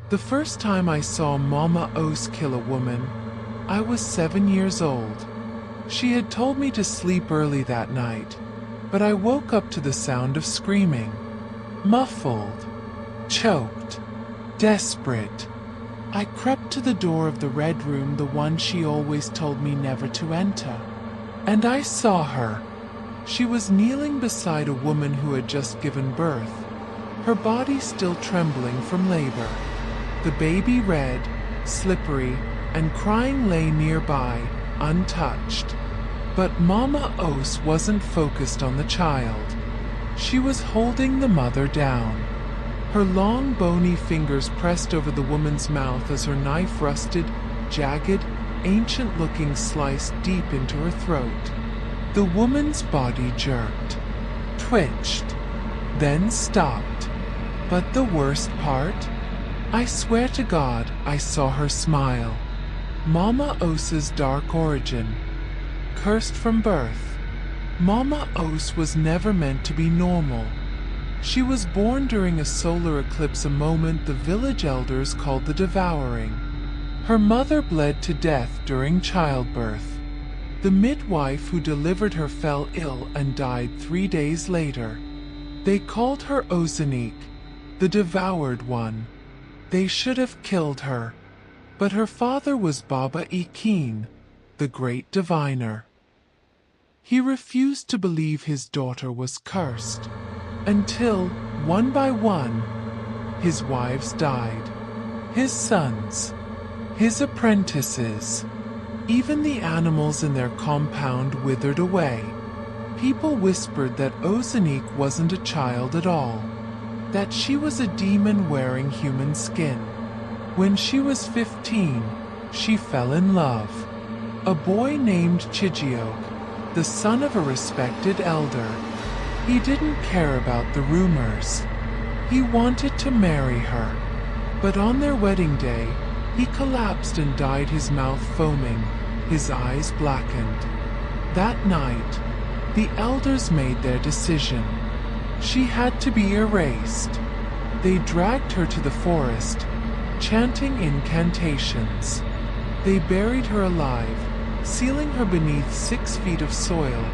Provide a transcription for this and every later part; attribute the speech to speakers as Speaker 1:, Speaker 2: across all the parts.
Speaker 1: The first time I saw Mama Ose kill a woman, I was 7 years old. She had told me to sleep early that night, but I woke up to the sound of screaming. Muffled, choked, desperate. I crept to the door of the red room, the one she always told me never to enter. And I saw her. She was kneeling beside a woman who had just given birth, her body still trembling from labor. The baby, red, slippery, and crying, lay nearby, untouched. But Mama Ose wasn't focused on the child. She was holding the mother down. Her long, bony fingers pressed over the woman's mouth as her knife rusted, jagged, ancient-looking slice deep into her throat. The woman's body jerked, twitched, then stopped. But the worst part? I swear to God, I saw her smile. Mama Ose's dark origin. Cursed from birth. Mama Ose was never meant to be normal. She was born during a solar eclipse, a moment the village elders called the devouring. Her mother bled to death during childbirth. The midwife who delivered her fell ill and died 3 days later. They called her Abeni, the devoured one. They should have killed her. But her father was Baba Ose, the great diviner. He refused to believe his daughter was cursed, until, one by one, his wives died. His sons, his apprentices, even the animals in their compound withered away. People whispered that Abeni wasn't a child at all, that she was a demon wearing human skin. When she was 15, she fell in love. A boy named Chijioke, the son of a respected elder. He didn't care about the rumors. He wanted to marry her. But on their wedding day, he collapsed and died, his mouth foaming, his eyes blackened. That night, the elders made their decision. She had to be erased. They dragged her to the forest, chanting incantations. They buried her alive, sealing her beneath 6 feet of soil,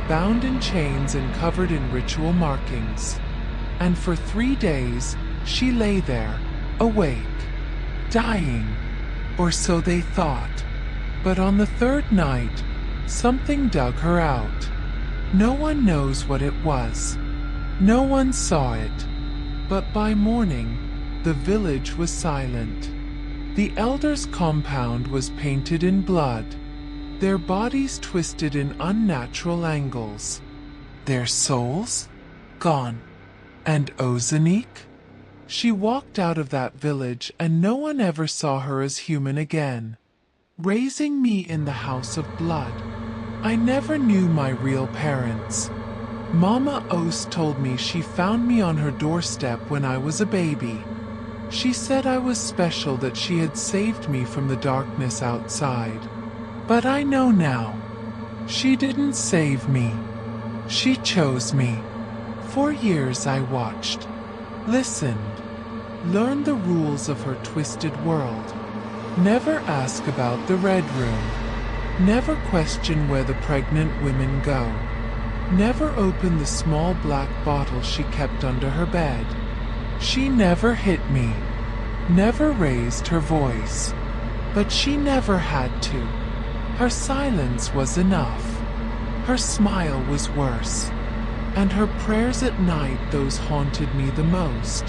Speaker 1: bound in chains and covered in ritual markings. And for 3 days, she lay there, awake, dying, or so they thought. But on the 3rd night, something dug her out. No one knows what it was. No one saw it. But by morning, the village was silent. The elders' compound was painted in blood, their bodies twisted in unnatural angles. Their souls? Gone. And Abeni? She walked out of that village and no one ever saw her as human again. Raising me in the house of blood. I never knew my real parents. Mama Ose told me she found me on her doorstep when I was a baby. She said I was special, that she had saved me from the darkness outside. But I know now. She didn't save me. She chose me. For years I watched, listened, learned the rules of her twisted world. Never ask about the red room. Never question where the pregnant women go. Never open the small black bottle she kept under her bed. She never hit me. Never raised her voice. But she never had to. Her silence was enough. Her smile was worse. And her prayers at night, those haunted me the most.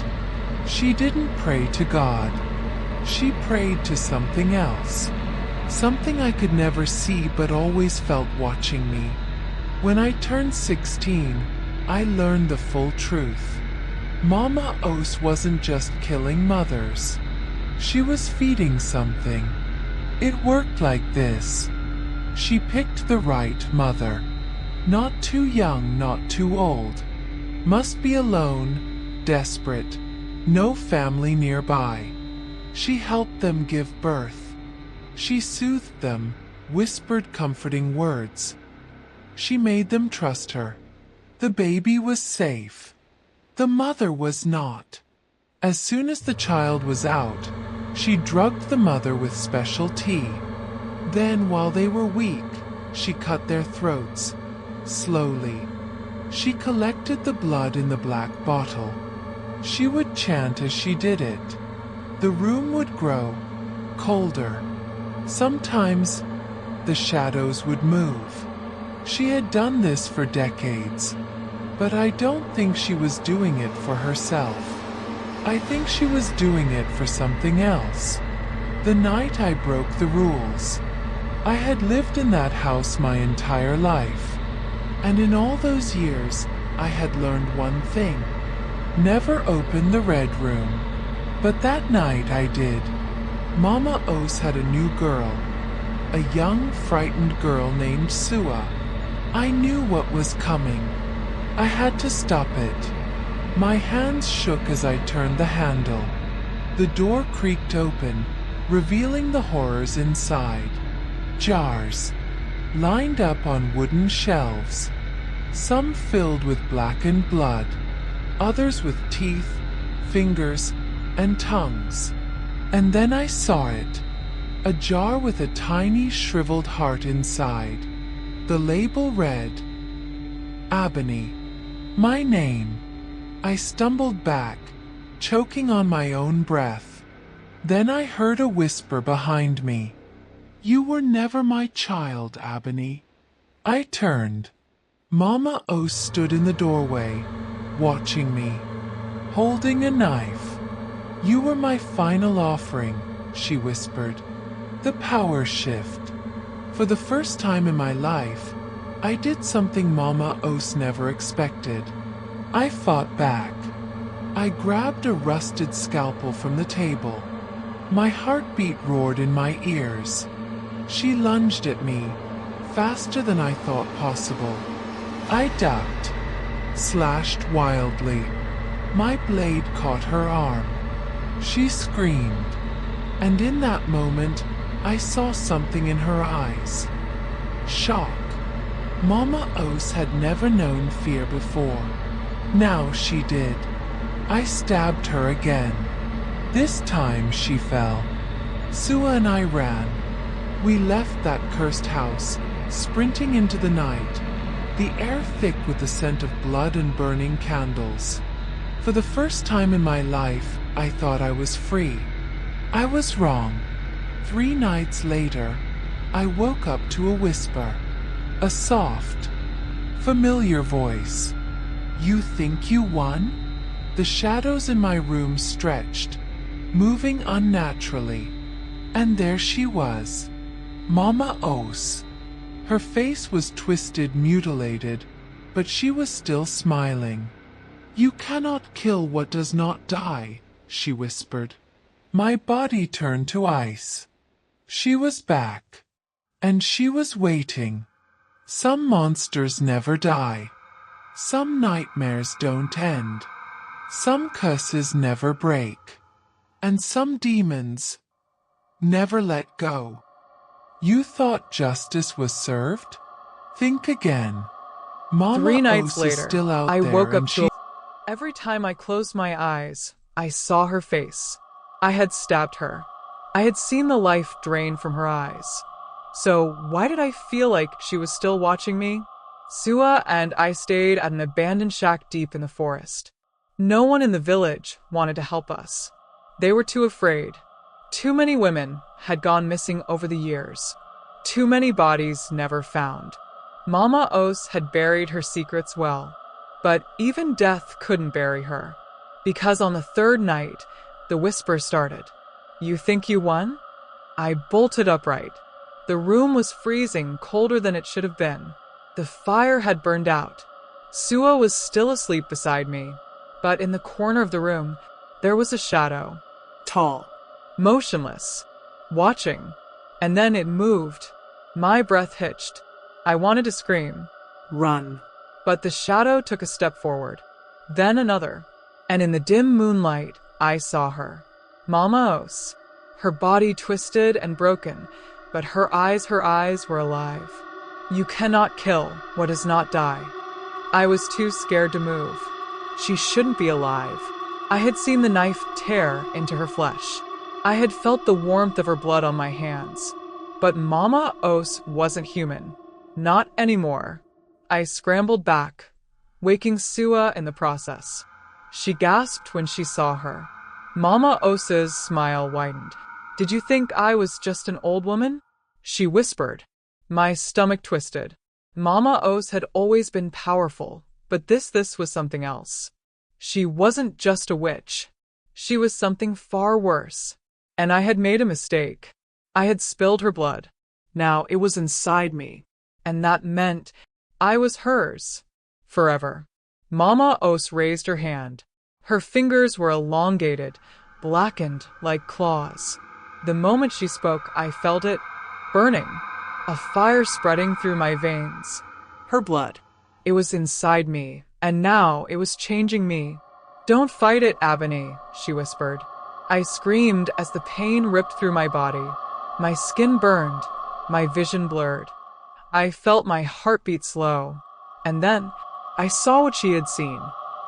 Speaker 1: She didn't pray to God. She prayed to something else. Something I could never see but always felt watching me. When I turned 16, I learned the full truth. Mama Ose wasn't just killing mothers. She was feeding something. It worked like this. She picked the right mother. Not too young, not too old. Must be alone, desperate, no family nearby. She helped them give birth. She soothed them, whispered comforting words. She made them trust her. The baby was safe. The mother was not. As soon as the child was out, she drugged the mother with special tea. Then, while they were weak, she cut their throats. Slowly, she collected the blood in the black bottle. She would chant as she did it. The room would grow colder. Sometimes, the shadows would move. She had done this for decades, but I don't think she was doing it for herself. I think she was doing it for something else. The night I broke the rules, I had lived in that house my entire life, and in all those years, I had learned one thing: never open the red room. But that night I did. Mama Ose had a new girl, a young, frightened girl named Sua. I knew what was coming. I had to stop it. My hands shook as I turned the handle. The door creaked open, revealing the horrors inside. Jars, lined up on wooden shelves, some filled with blackened blood, others with teeth, fingers, and tongues. And then I saw it, a jar with a tiny shriveled heart inside. The label read, Abeni, my name. I stumbled back, choking on my own breath. Then I heard a whisper behind me. You were never my child, Abeni. I turned. Mama Ose stood in the doorway, watching me, holding a knife. You were my final offering, she whispered. The power shift. For the first time in my life, I did something Mama Ose never expected. I fought back. I grabbed a rusted scalpel from the table. My heartbeat roared in my ears. She lunged at me, faster than I thought possible. I ducked, slashed wildly. My blade caught her arm. She screamed, and in that moment, I saw something in her eyes. Shock. Mama Ose had never known fear before. Now she did. I stabbed her again. This time she fell. Sua and I ran. We left that cursed house, sprinting into the night, the air thick with the scent of blood and burning candles. For the first time in my life, I thought I was free. I was wrong. 3 nights later, I woke up to a whisper, a soft, familiar voice. You think you won? The shadows in my room stretched, moving unnaturally. And there she was, Mama Ose. Her face was twisted, mutilated, but she was still smiling. You cannot kill what does not die, she whispered. My body turned to ice. She was back, and she was waiting. Some monsters never die. Some nightmares don't end. Some curses never break. And some demons never let go. You thought justice was served? Think again. Mama
Speaker 2: 3 nights
Speaker 1: Ose is
Speaker 2: later,
Speaker 1: still out
Speaker 2: I
Speaker 1: there,
Speaker 2: woke up
Speaker 1: and
Speaker 2: to. Every time I closed my eyes, I saw her face. I had stabbed her. I had seen the life drain from her eyes. So why did I feel like she was still watching me? Sua and I stayed at an abandoned shack deep in the forest. No one in the village wanted to help us. They were too afraid. Too many women had gone missing over the years. Too many bodies never found. Mama Ose had buried her secrets well. But even death couldn't bury her. Because on the 3rd night, the whisper started. You think you won? I bolted upright. The room was freezing, colder than it should have been. The fire had burned out. Sua was still asleep beside me. But in the corner of the room, there was a shadow. Tall. Motionless. Watching. And then it moved. My breath hitched. I wanted to scream. Run. But the shadow took a step forward. Then another. And in the dim moonlight, I saw her. Mama Ose. Her body twisted and broken, but her eyes were alive. You cannot kill what does not die. I was too scared to move. She shouldn't be alive. I had seen the knife tear into her flesh. I had felt the warmth of her blood on my hands. But Mama Ose wasn't human. Not anymore. I scrambled back, waking Sua in the process. She gasped when she saw her. Mama Ose's smile widened. "Did you think I was just an old woman?" she whispered. My stomach twisted. Mama Ose had always been powerful, but this was something else. She wasn't just a witch. She was something far worse. And I had made a mistake. I had spilled her blood. Now it was inside me. And that meant I was hers. Forever. Mama Ose raised her hand. Her fingers were elongated, blackened like claws. The moment she spoke, I felt it burning, a fire spreading through my veins. Her blood. It was inside me, and now it was changing me. "Don't fight it, Abeni," she whispered. I screamed as the pain ripped through my body. My skin burned, my vision blurred. I felt my heartbeat slow. And then I saw what she had seen.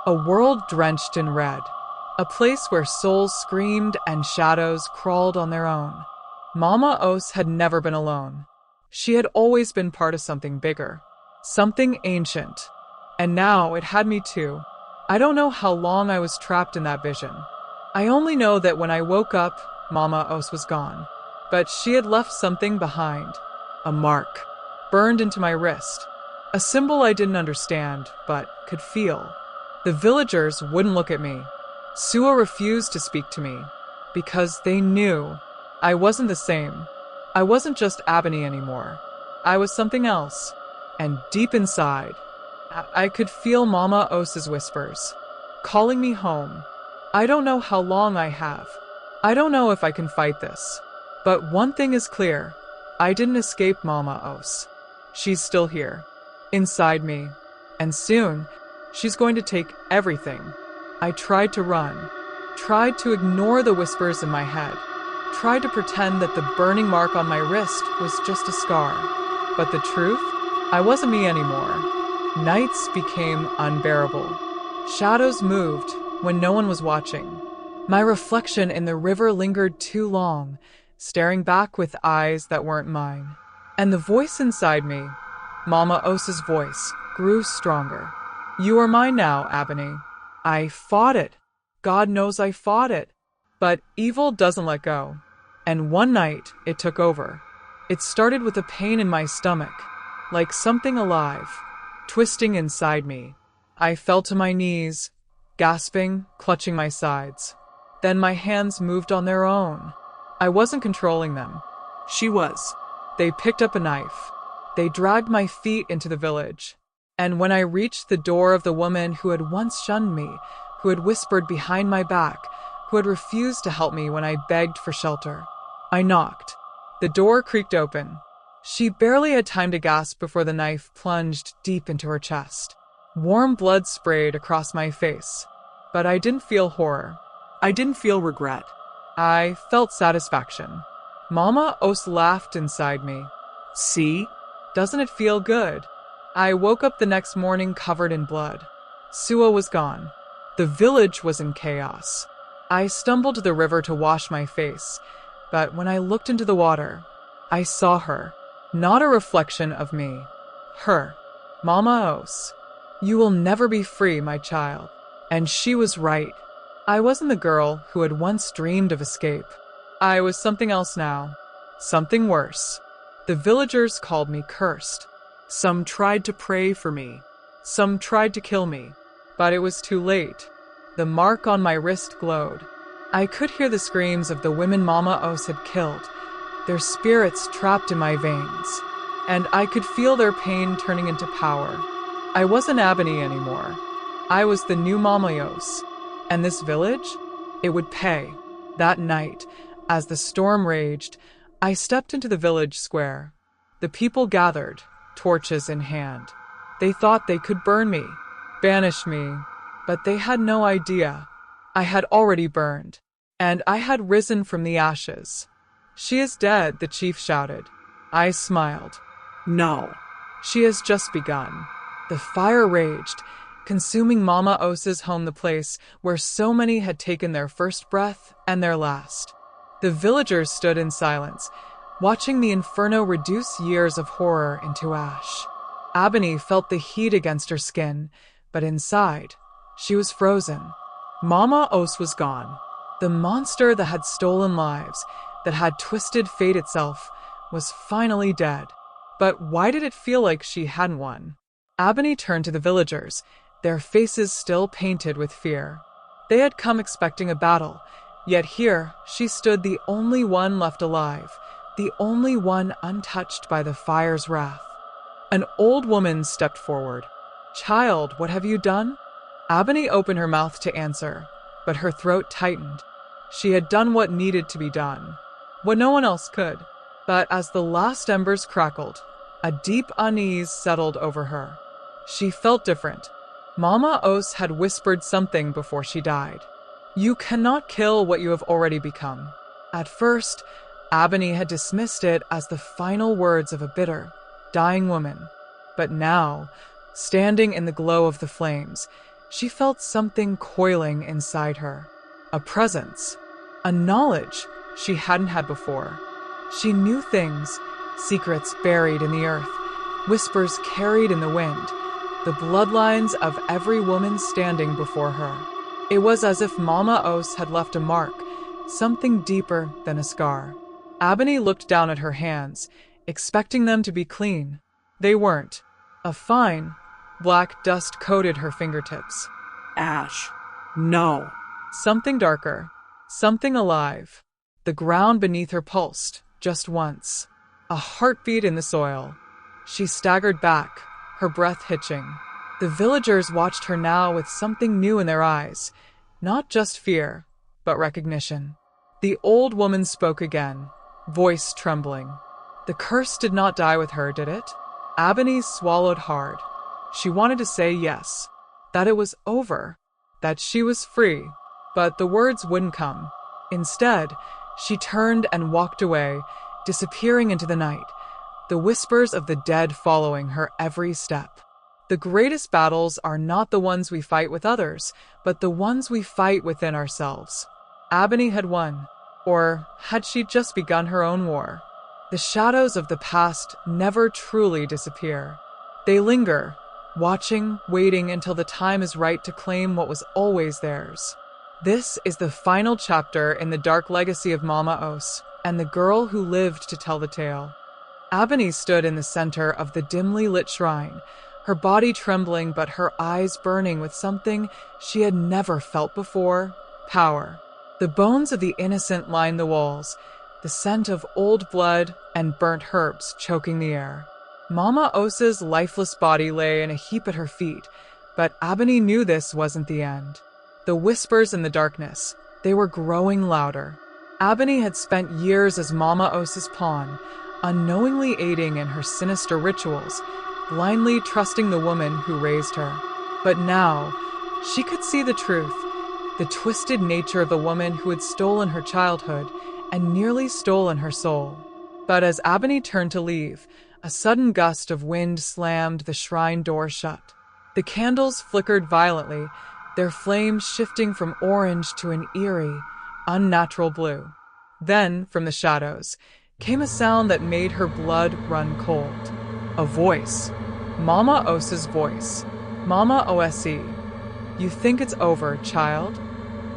Speaker 2: A world drenched in red. A place where souls screamed and shadows crawled on their own. Mama Ose had never been alone. She had always been part of something bigger. Something ancient. And now it had me too. I don't know how long I was trapped in that vision. I only know that when I woke up, Mama Ose was gone. But she had left something behind. A mark. Burned into my wrist. A symbol I didn't understand, but could feel. The villagers wouldn't look at me. Sua refused to speak to me. Because they knew I wasn't the same. I wasn't just Abeni anymore. I was something else. And deep inside, I could feel Mama Ose's whispers, calling me home. I don't know how long I have. I don't know if I can fight this. But one thing is clear. I didn't escape Mama Ose. She's still here, inside me. And soon, she's going to take everything. I tried to run, tried to ignore the whispers in my head, tried to pretend that the burning mark on my wrist was just a scar. But the truth? I wasn't me anymore. Nights became unbearable. Shadows moved when no one was watching. My reflection in the river lingered too long, staring back with eyes that weren't mine. And the voice inside me, Mama Ose's voice, grew stronger. "You are mine now, Abeni." I fought it. God knows I fought it. But evil doesn't let go. And one night, it took over. It started with a pain in my stomach, like something alive, twisting inside me. I fell to my knees, gasping, clutching my sides. Then my hands moved on their own. I wasn't controlling them. She was. They picked up a knife. They dragged my feet into the village. And when I reached the door of the woman who had once shunned me, who had whispered behind my back, who had refused to help me when I begged for shelter, I knocked. The door creaked open. She barely had time to gasp before the knife plunged deep into her chest. Warm blood sprayed across my face. But I didn't feel horror. I didn't feel regret. I felt satisfaction. Mama Ose laughed inside me. "See? Doesn't it feel good?" I woke up the next morning covered in blood. Sua was gone. The village was in chaos. I stumbled to the river to wash my face, but when I looked into the water, I saw her. Not a reflection of me. Her. Mama Ose. "You will never be free, my child." And she was right. I wasn't the girl who had once dreamed of escape. I was something else now. Something worse. The villagers called me cursed. Some tried to pray for me. Some tried to kill me. But it was too late. The mark on my wrist glowed. I could hear the screams of the women Mama Ose had killed, their spirits trapped in my veins. And I could feel their pain turning into power. I wasn't Abeni anymore. I was the new Mama Ose. And this village? It would pay. That night, as the storm raged, I stepped into the village square. The people gathered, torches in hand. They thought they could burn me, banish me, but they had no idea. I had already burned, and I had risen from the ashes. "She is dead," the chief shouted. I smiled. "No, she has just begun." The fire raged, consuming Mama Ose's home, the place where so many had taken their first breath and their last. The villagers stood in silence, watching the inferno reduce years of horror into ash. Abeni felt the heat against her skin, but inside, she was frozen. Mama Ose was gone. The monster that had stolen lives, that had twisted fate itself, was finally dead. But why did it feel like she hadn't won? Abeni turned to the villagers, their faces still painted with fear. They had come expecting a battle, yet here she stood, the only one left alive, the only one untouched by the fire's wrath. An old woman stepped forward. "Child, what have you done?" Abeni opened her mouth to answer, but her throat tightened. She had done what needed to be done, what no one else could. But as the last embers crackled, a deep unease settled over her. She felt different. Mama Ose had whispered something before she died. "You cannot kill what you have already become." At first, Abeni had dismissed it as the final words of a bitter, dying woman. But now, standing in the glow of the flames, she felt something coiling inside her. A presence, a knowledge she hadn't had before. She knew things, secrets buried in the earth, whispers carried in the wind, the bloodlines of every woman standing before her. It was as if Mama Ose had left a mark, something deeper than a scar. Abeni looked down at her hands, expecting them to be clean. They weren't. A fine, black dust coated her fingertips.
Speaker 3: Ash. No.
Speaker 2: Something darker, something alive. The ground beneath her pulsed, just once. A heartbeat in the soil. She staggered back, her breath hitching. The villagers watched her now with something new in their eyes. Not just fear, but recognition. The old woman spoke again, voice trembling. The curse did not die with her, did it? Abeni swallowed hard. She wanted to say yes, that it was over, that she was free, but the words wouldn't come. Instead, she turned and walked away, disappearing into the night, the whispers of the dead following her every step. The greatest battles are not the ones we fight with others, but the ones we fight within ourselves. Abeni had won, or had she just begun her own war? The shadows of the past never truly disappear. They linger, watching, waiting until the time is right to claim what was always theirs. This is the final chapter in the dark legacy of Mama Ose and the girl who lived to tell the tale. Abeni stood in the center of the dimly lit shrine, her body trembling but her eyes burning with something she had never felt before: power. The bones of the innocent lined the walls, the scent of old blood and burnt herbs choking the air. Mama Ose's lifeless body lay in a heap at her feet, but Abeni knew this wasn't the end. The whispers in the darkness, they were growing louder. Abeni had spent years as Mama Ose's pawn, unknowingly aiding in her sinister rituals, blindly trusting the woman who raised her. But now, she could see the truth, the twisted nature of the woman who had stolen her childhood and nearly stolen her soul. But as Abeni turned to leave, a sudden gust of wind slammed the shrine door shut. The candles flickered violently, their flames shifting from orange to an eerie, unnatural blue. Then, from the shadows, came a sound that made her blood run cold. A voice. Mama Ose's voice. Mama Ose. "You think it's over, child?"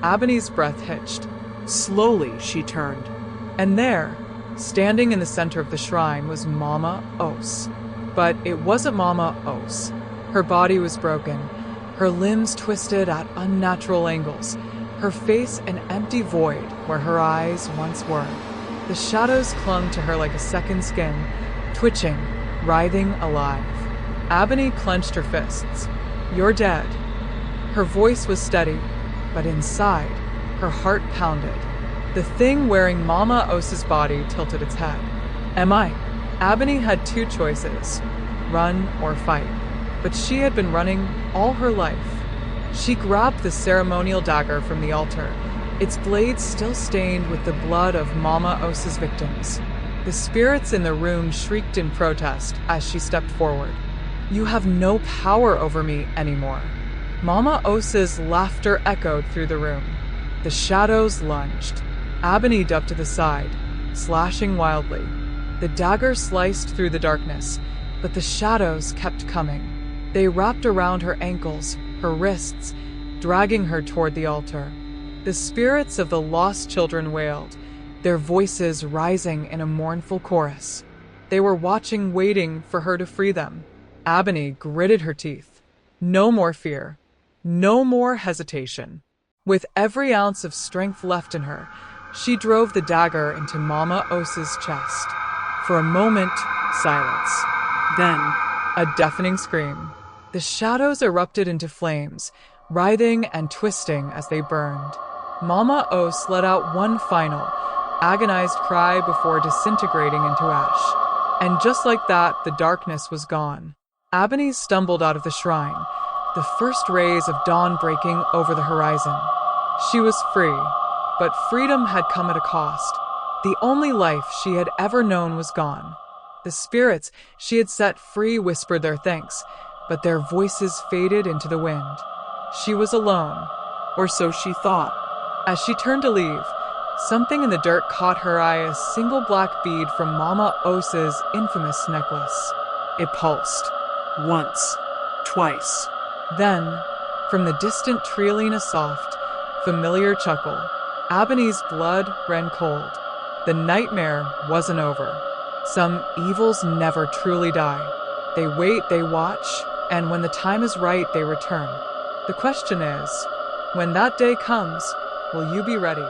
Speaker 2: Abeni's breath hitched.
Speaker 3: Slowly, she turned.
Speaker 2: And there, standing in the center of the shrine, was Mama Ose. But it wasn't Mama Ose. Her body was broken, her limbs twisted at unnatural angles, her face an empty void where her eyes once were. The shadows clung to her like a second skin, twitching, writhing alive. Abeni clenched her fists. "You're dead." Her voice was steady, but inside, her heart pounded. The thing wearing Mama Ose's body tilted its head. "Am I?" Abeni had two choices, run or fight. But she had been running all her life. She grabbed the ceremonial dagger from the altar, its blade still stained with the blood of Mama Ose's victims. The spirits in the room shrieked in protest as she stepped forward. "You have no power over me anymore." Mama Ose's laughter echoed through the room. The shadows lunged. Abeni ducked to the side, slashing wildly. The dagger sliced through the darkness, but the shadows kept coming. They wrapped around her ankles, her wrists, dragging her toward the altar. The spirits of the lost children wailed, their voices rising in a mournful chorus. They were watching, waiting for her to free them. Abeni gritted her teeth. No more fear. No more hesitation. With every ounce of strength left in her, she drove the dagger into Mama Ose's chest. For a moment, silence.
Speaker 3: Then,
Speaker 2: A deafening scream. The shadows erupted into flames, writhing and twisting as they burned. Mama Ose let out one final, agonized cry before disintegrating into ash. And just like that, the darkness was gone. Abeni stumbled out of the shrine, the first rays of dawn breaking over the horizon. She was free, but freedom had come at a cost. The only life she had ever known was gone. The spirits she had set free whispered their thanks, but their voices faded into the wind. She was alone,
Speaker 3: or so she thought.
Speaker 2: as she turned to leave. Something in the dirt caught her eye, a single black bead from Mama Ose's infamous necklace. It pulsed.
Speaker 3: Once, twice.
Speaker 2: Then, from the distant tree, a soft, familiar chuckle. Abeni's blood ran cold. The nightmare wasn't over. Some evils never truly die. They wait, they watch, and when the time is right, they return. The question is, when that day comes, will you be ready?